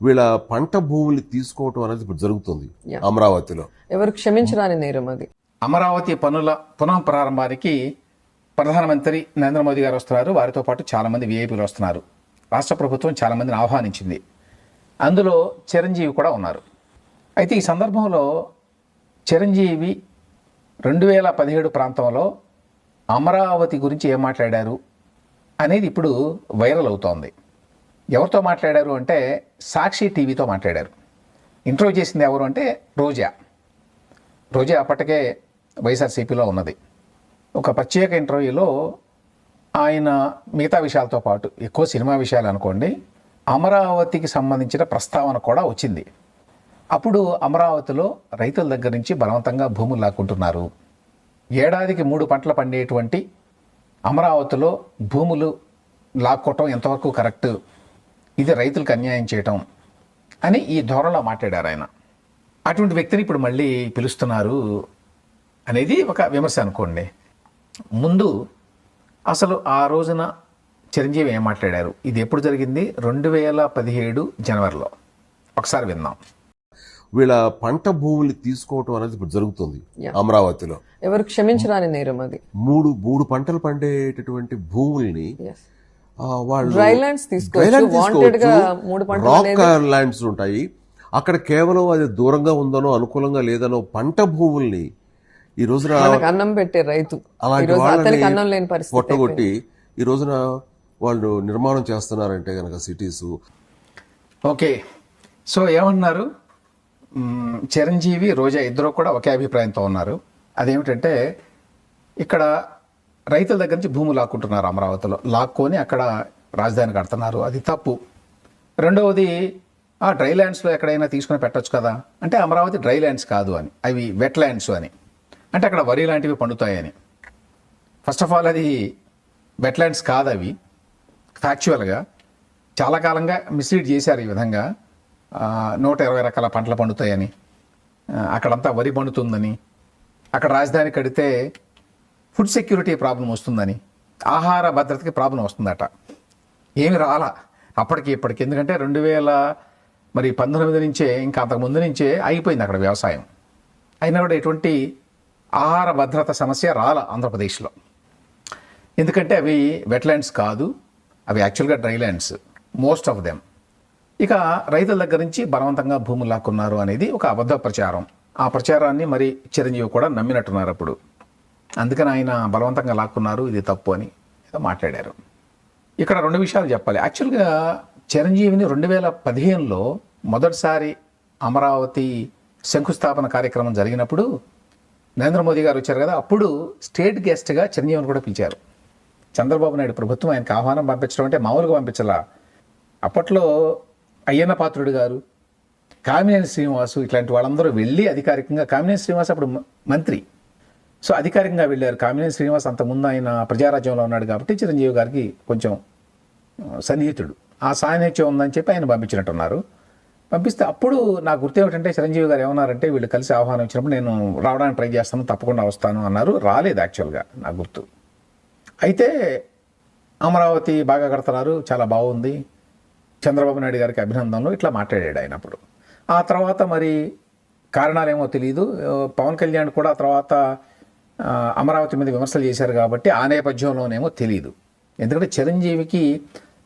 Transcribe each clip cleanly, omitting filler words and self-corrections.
వీళ్ళ పంట భూములు తీసుకోవటం అనేది ఇప్పుడు జరుగుతుంది అమరావతిలో. ఎవరు క్షమించరాని నేరం అది. అమరావతి పనుల పునః ప్రారంభానికి ప్రధానమంత్రి నరేంద్ర మోదీ గారు వస్తున్నారు. వారితో పాటు చాలామంది విఐపీలు వస్తున్నారు. రాష్ట్ర ప్రభుత్వం చాలామందిని ఆహ్వానించింది. అందులో చిరంజీవి కూడా ఉన్నారు. అయితే ఈ సందర్భంలో చిరంజీవి 2017 ప్రాంతంలో అమరావతి గురించి ఏం మాట్లాడారు అనేది ఇప్పుడు వైరల్ అవుతోంది. ఎవరితో మాట్లాడారు అంటే సాక్షి టీవీతో మాట్లాడారు. ఇంటర్వ్యూ చేసింది ఎవరు అంటే రోజా అప్పటికే వైఎస్ఆర్సీపీలో ఉన్నది. ఒక ప్రత్యేక ఇంటర్వ్యూలో ఆయన మిగతా విషయాలతో పాటు ఎక్కువ సినిమా విషయాలు అనుకోండి, అమరావతికి సంబంధించిన ప్రస్తావన కూడా వచ్చింది. అప్పుడు అమరావతిలో రైతుల దగ్గర నుంచి బలవంతంగా భూములు లాక్కుంటున్నారు. ఏడాదికి 3 పంటలు పండేటువంటి అమరావతిలో భూములు లాక్కోవటం ఎంతవరకు కరెక్ట్, ఇది రైతులకు అన్యాయం చేయటం అని ఈ ధోరణిలో మాట్లాడారు ఆయన. అటువంటి వ్యక్తిని ఇప్పుడు మళ్ళీ పిలుస్తున్నారు అనేది ఒక విమర్శ అనుకోండి. ముందు అసలు ఆ రోజున చిరంజీవి ఏం మాట్లాడారు, ఇది ఎప్పుడు జరిగింది? 2017 జనవరిలో. ఒకసారి విందాం. వీళ్ళ పంట భూములు తీసుకోవటం అనేది ఇప్పుడు జరుగుతుంది అమరావతిలో. ఎవరు క్షమించరాని నేరం అది. మూడు పంటలు పండేటటువంటి భూముల్ని వాళ్ళు డ్రై ల్యాండ్స్ తీసుకోవచ్చు. రాక్ ల్యాండ్స్ ఉంటాయి అక్కడ. కేవలం అది దూరంగా ఉందనో అనుకూలంగా లేదనో పంట భూముల్ని ఈ రోజున అన్నం పెట్టే రైతు అలాంటి వాళ్ళని పొట్టగొట్టి ఈ రోజున వాళ్ళు నిర్మాణం చేస్తున్నారంటే కనుక సిటీస్. ఓకే, సో ఏమన్నారు? చిరంజీవి రోజా ఇద్దరు కూడా ఒకే అభిప్రాయంతో ఉన్నారు. అదేమిటంటే ఇక్కడ రైతుల దగ్గర నుంచి భూములు లాక్కుంటున్నారు. అమరావతిలో లాక్కొని అక్కడ రాజధాని కడుతున్నారు, అది తప్పు. రెండవది, ఆ డ్రై ల్యాండ్స్లో ఎక్కడైనా తీసుకుని పెట్టచ్చు కదా అంటే అమరావతి డ్రై ల్యాండ్స్ కాదు అని, అవి వెట్ ల్యాండ్స్ అని, అంటే అక్కడ వరి లాంటివి పండుతాయని. ఫస్ట్ ఆఫ్ ఆల్ అది వెట్ ల్యాండ్స్ కాదు, అవి ఫ్యాక్చువల్గా చాలా కాలంగా మిస్లీడ్ చేశారు ఈ విధంగా. 120 రకాల పంటలు పండుతాయని, అక్కడంతా వరి పండుతుందని, అక్కడ రాజధాని కడితే ఫుడ్ సెక్యూరిటీ ప్రాబ్లం వస్తుందని, ఆహార భద్రతకి ప్రాబ్లం వస్తుందట. ఏమి రాలా అప్పటికి ఇప్పటికి, ఎందుకంటే 2019 నుంచే ఇంకా అంతకుముందు నుంచే అయిపోయింది అక్కడ వ్యవసాయం. అయినా కూడా ఎటువంటి ఆహార భద్రత సమస్య రాలా ఆంధ్రప్రదేశ్లో. ఎందుకంటే అవి వెట్లాండ్స్ కాదు, అవి యాక్చువల్గా dry lands most of them. ఇక రైతుల దగ్గర నుంచి బలవంతంగా భూములు లాక్కున్నారు అనేది ఒక అబద్ధ ప్రచారం. ఆ ప్రచారాన్ని మరి చిరంజీవి కూడా నమ్మినట్టున్నారు అప్పుడు. అందుకని ఆయన బలవంతంగా లాక్కున్నారు, ఇది తప్పు అని ఏదో మాట్లాడారు. ఇక్కడ 2 విషయాలు చెప్పాలి. యాక్చువల్గా చిరంజీవిని 2015లో మొదటిసారి అమరావతి శంకుస్థాపన కార్యక్రమం జరిగినప్పుడు నరేంద్ర మోదీ గారు వచ్చారు కదా, అప్పుడు స్టేట్ గెస్ట్గా చిరంజీవిని కూడా పిలిచారు. చంద్రబాబు నాయుడు ప్రభుత్వం ఆయనకు ఆహ్వానం పంపించడం అంటే మామూలుగా పంపించాల. అప్పట్లో అయ్యన్న పాత్రుడు గారు, కామినేని శ్రీనివాసు ఇట్లాంటి వాళ్ళందరూ వెళ్ళి అధికారికంగా, కామినేని శ్రీనివాస్ అప్పుడు మంత్రి, సో అధికారికంగా వెళ్ళారు. కామినేని శ్రీనివాస్ అంతకుముందు ఆయన ప్రజారాజ్యంలో ఉన్నాడు కాబట్టి చిరంజీవి గారికి కొంచెం సన్నిహితుడు, ఆ సాన్నిహిత్యం ఉందని చెప్పి ఆయన పంపించినట్టున్నారు. పంపిస్తే అప్పుడు నాకు గుర్తు ఏమిటంటే చిరంజీవి గారు ఏమన్నారంటే, వీళ్ళు కలిసి ఆహ్వానం ఇచ్చినప్పుడు నేను రావడానికి ట్రై చేస్తాను, తప్పకుండా వస్తాను అన్నారు. రాలేదు యాక్చువల్గా నాకు గుర్తు. అయితే అమరావతి బాగా కడుతున్నారు, చాలా బాగుంది, చంద్రబాబు నాయుడు గారికి అభినందనలు, ఇట్లా మాట్లాడాడు ఆయన అప్పుడు. ఆ తర్వాత మరి కారణాలేమో తెలియదు. పవన్ కళ్యాణ్ కూడా తర్వాత అమరావతి మీద విమర్శలు చేశారు కాబట్టి ఆ నేపథ్యంలోనేమో తెలియదు. ఎందుకంటే చిరంజీవికి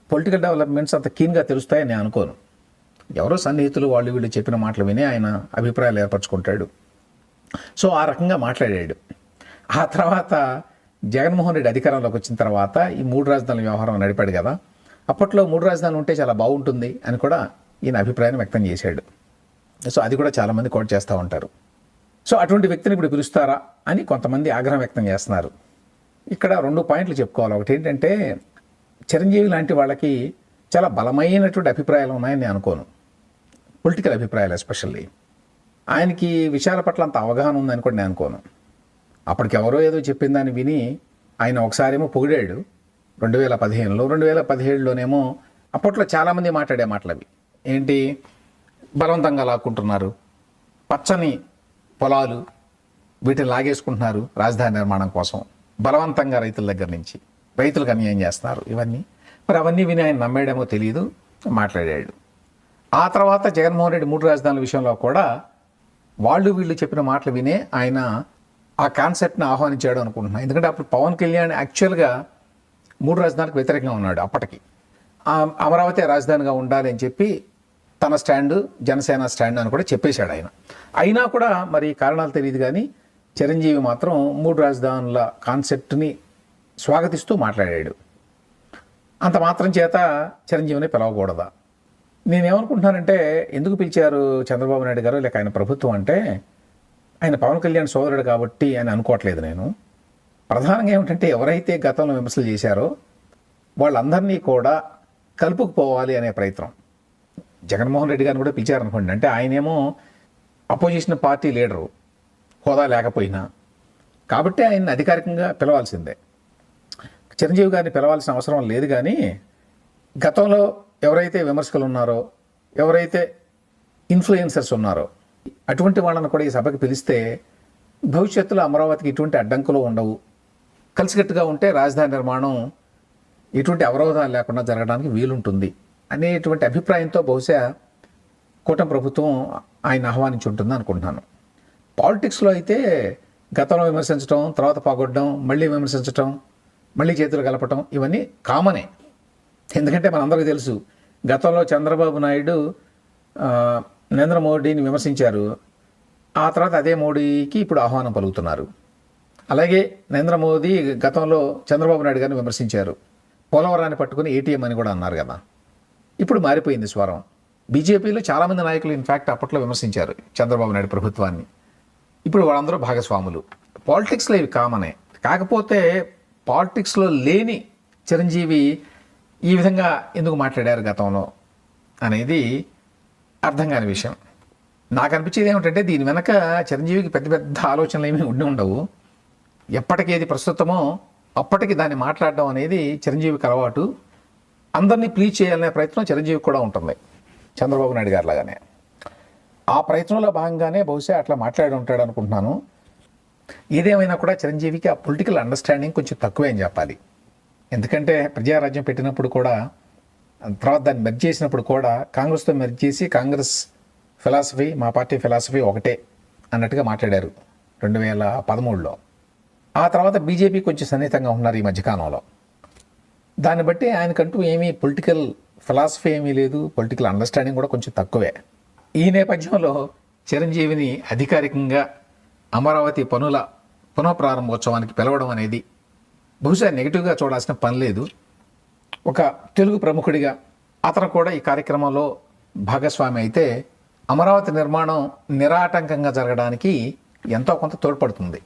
పొలిటికల్ డెవలప్మెంట్స్ అంత కీన్గా తెలుస్తాయని నేను అనుకోను. ఎవరో సన్నిహితులు వాళ్ళు వీళ్ళు చెప్పిన మాటలు విని ఆయన అభిప్రాయాలు ఏర్పరచుకుంటాడు. సో ఆ రకంగా మాట్లాడాడు. ఆ తర్వాత జగన్మోహన్ రెడ్డి అధికారంలోకి వచ్చిన తర్వాత ఈ 3 రాజధానుల వ్యవహారం నడిపాడు కదా, అప్పట్లో 3 రాజధానులు ఉంటే చాలా బాగుంటుంది అని కూడా ఈయన అభిప్రాయాన్ని వ్యక్తం చేశాడు. సో అది కూడా చాలామంది కోట్ చేస్తూ ఉంటారు. సో అటువంటి వ్యక్తిని ఇప్పుడు పిలుస్తారా అని కొంతమంది ఆగ్రహం వ్యక్తం చేస్తున్నారు. ఇక్కడ 2 పాయింట్లు చెప్పుకోవాలి. ఒకటి ఏంటంటే, చిరంజీవి లాంటి వాళ్ళకి చాలా బలమైనటువంటి అభిప్రాయాలు ఉన్నాయని నేను అనుకోను, పొలిటికల్ అభిప్రాయాలు ఎస్పెషల్లీ. ఆయనకి విషయాల పట్ల అంత అవగాహన ఉందని కూడా నేను అనుకోను. అప్పటికి ఎవరో ఏదో చెప్పిన దాన్ని విని ఆయన ఒకసారేమో పొగిడాడు 2015లో, 2017లోనేమో అప్పట్లో చాలామంది మాట్లాడే మాటలు అవి ఏంటి, బలవంతంగా లాక్కుంటున్నారు, పచ్చని పొలాలు వీటిని లాగేసుకుంటున్నారు రాజధాని నిర్మాణం కోసం, బలవంతంగా రైతుల దగ్గర నుంచి రైతులకు అన్యాయం చేస్తున్నారు, ఇవన్నీ. మరి అవన్నీ విని ఆయన నమ్మేడేమో తెలియదు, మాట్లాడాడు. ఆ తర్వాత జగన్మోహన్ రెడ్డి 3 రాజధానుల విషయంలో కూడా వాళ్ళు వీళ్ళు చెప్పిన మాటలు వినే ఆయన ఆ కాన్సెప్ట్ని ఆహ్వానించాడు అనుకుంటున్నాను. ఎందుకంటే అప్పుడు పవన్ కళ్యాణ్ యాక్చువల్గా 3 రాజధానికి వ్యతిరేకంగా ఉన్నాడు అప్పటికి. అమరావతి రాజధానిగా ఉండాలి అని చెప్పి తన స్టాండు, జనసేన స్టాండ్ అని కూడా చెప్పేశాడు ఆయన. అయినా కూడా మరి కారణాలు తెలియదు కానీ చిరంజీవి మాత్రం 3 రాజధానుల కాన్సెప్ట్ని స్వాగతిస్తూ మాట్లాడాడు. అంత మాత్రం చేత చిరంజీవిని పిలవకూడదా? నేనేమనుకుంటున్నానంటే, ఎందుకు పిలిచారు చంద్రబాబు నాయుడు గారు లేక ఆయన ప్రభుత్వం అంటే, ఆయన పవన్ కళ్యాణ్ సోదరుడు కాబట్టి అని అనుకోవట్లేదు నేను. ప్రధానంగా ఏమిటంటే, ఎవరైతే గతంలో విమర్శలు చేశారో వాళ్ళందరినీ కూడా కలుపుకుపోవాలి అనే ప్రయత్నం. జగన్మోహన్ రెడ్డి గారిని కూడా పిలిచారనుకోండి, అంటే ఆయనేమో అపోజిషన్ పార్టీ లీడరు, హోదా లేకపోయినా, కాబట్టి ఆయన్ని అధికారికంగా పిలవాల్సిందే. చిరంజీవి గారిని పిలవాల్సిన అవసరం లేదు. కానీ గతంలో ఎవరైతే విమర్శకులు ఉన్నారో, ఎవరైతే ఇన్ఫ్లుయెన్సర్స్ ఉన్నారో అటువంటి వాళ్ళని కూడా ఈ సభకి పిలిస్తే భవిష్యత్తులో అమరావతికి ఎటువంటి అడ్డంకులు ఉండవు, కలిసికట్టుగా ఉంటే రాజధాని నిర్మాణం ఎటువంటి అవరోధాలు లేకుండా జరగడానికి వీలుంటుంది అనేటువంటి అభిప్రాయంతో బహుశా కూటమి ప్రభుత్వం ఆయన ఆహ్వానించి ఉంటుంది అనుకుంటున్నాను. పాలిటిక్స్లో అయితే గతంలో విమర్శించడం, తర్వాత పోగొట్టడం, మళ్ళీ విమర్శించడం, మళ్ళీ చేతులు కలపటం ఇవన్నీ కామనే. ఎందుకంటే మనందరికీ తెలుసు, గతంలో చంద్రబాబు నాయుడు నరేంద్ర మోడీని విమర్శించారు, ఆ తర్వాత అదే మోడీకి ఇప్పుడు ఆహ్వానం పలుకుతున్నారు. అలాగే నరేంద్ర మోదీ గతంలో చంద్రబాబు నాయుడు గారిని విమర్శించారు, పోలవరాన్ని పట్టుకుని ఏటీఎం అని కూడా అన్నారు కదా. ఇప్పుడు మారిపోయింది స్వరం. బీజేపీలో చాలామంది నాయకులు ఇన్ఫ్యాక్ట్ అప్పట్లో విమర్శించారు చంద్రబాబు నాయుడు ప్రభుత్వాన్ని. ఇప్పుడు వాళ్ళందరూ భాగస్వాములు. పాలిటిక్స్లో ఇవి కామనే. కాకపోతే పాలిటిక్స్లో లేని చిరంజీవి ఈ విధంగా ఎందుకు మాట్లాడారు గతంలో అనేది అర్థం కాని విషయం. నాకు అనిపించేది ఏమిటంటే, దీని వెనక చిరంజీవికి పెద్ద పెద్ద ఆలోచనలు ఏమీ ఉండి ఉండవు. ఎప్పటికేది ప్రస్తుతమో అప్పటికి దాన్ని మాట్లాడడం అనేది చిరంజీవికి అలవాటు. అందరినీ ప్లీజ్ చేయాలనే ప్రయత్నం చిరంజీవికి కూడా ఉంటుంది, చంద్రబాబు నాయుడు గారి లాగానే. ఆ ప్రయత్నంలో భాగంగానే బహుశా అట్లా మాట్లాడి ఉంటాడు అనుకుంటున్నాను. ఏదేమైనా కూడా చిరంజీవికి ఆ పొలిటికల్ అండర్స్టాండింగ్ కొంచెం తక్కువే అని చెప్పాలి. ఎందుకంటే ప్రజారాజ్యం పెట్టినప్పుడు కూడా, తర్వాత దాన్ని మెర్జ్ చేసినప్పుడు కూడా కాంగ్రెస్తో మెర్జ్ చేసి కాంగ్రెస్ ఫిలాసఫీ, మా పార్టీ ఫిలాసఫీ ఒకటే అన్నట్టుగా మాట్లాడారు 2013లో. ఆ తర్వాత బీజేపీ కొంచెం సన్నిహితంగా ఉన్నారు ఈ మధ్యకాలంలో. దాన్ని బట్టి ఆయనకంటూ ఏమీ పొలిటికల్ ఫిలాసఫీ ఏమీ లేదు, పొలిటికల్ అండర్స్టాండింగ్ కూడా కొంచెం తక్కువే. ఈ నేపథ్యంలో చిరంజీవిని అధికారికంగా అమరావతి పనుల పునఃప్రారంభోత్సవానికి పిలవడం అనేది బహుశా నెగిటివ్గా చూడాల్సిన పని లేదు. ఒక తెలుగు ప్రముఖుడిగా అతను కూడా ఈ కార్యక్రమంలో భాగస్వామి అయితే అమరావతి నిర్మాణం నిరాటంకంగా జరగడానికి ఎంతో కొంత తోడ్పడుతుంది.